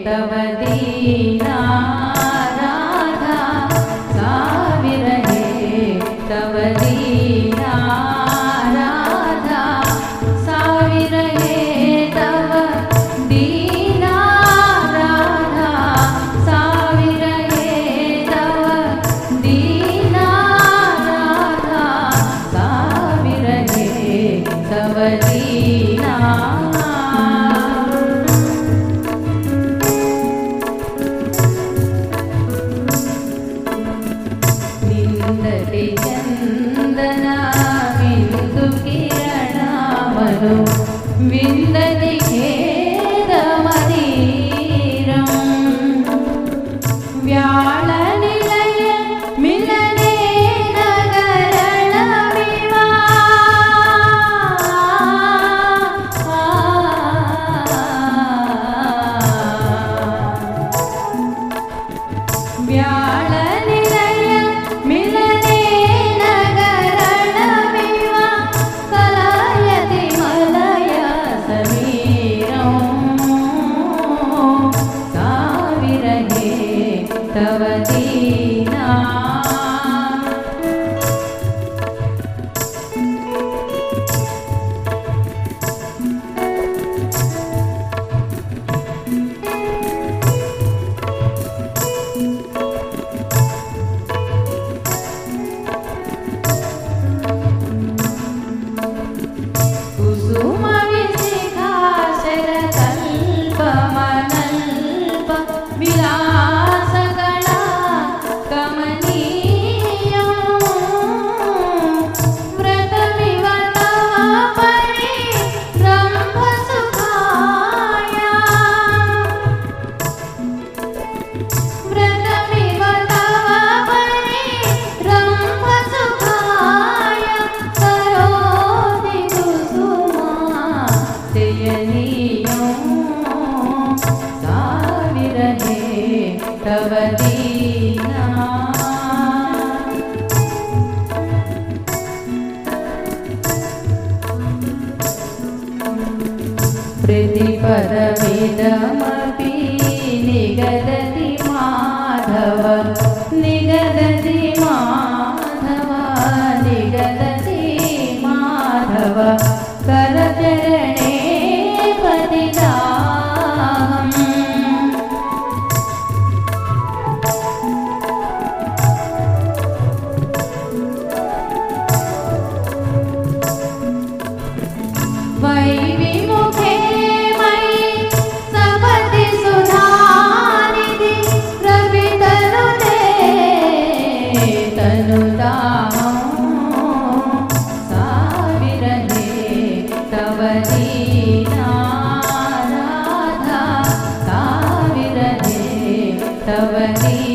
तव दीना राधा साविरहे तव दीना राधा साविरहे तव दीना राधा साविरहे तव दीना राधा साविरहे तव दीना चंदना बिंदु किरणामनु विंदति खेदमदीरं व्याळ निलय मिलने नगरणमिवा व्याळ तव दीना कुसुम विशिखाशर कल्पमनल्प विलास तव दीना प्रतिपदमिदमपि निगदति माधव निगदति माधव निगदति माधव करचरणे पतिताहम् वैविमुखे मयि सपति सुधानिधि रवितनुते तनुताहं साविरहे तव दीना राधा साविरहे तव दीना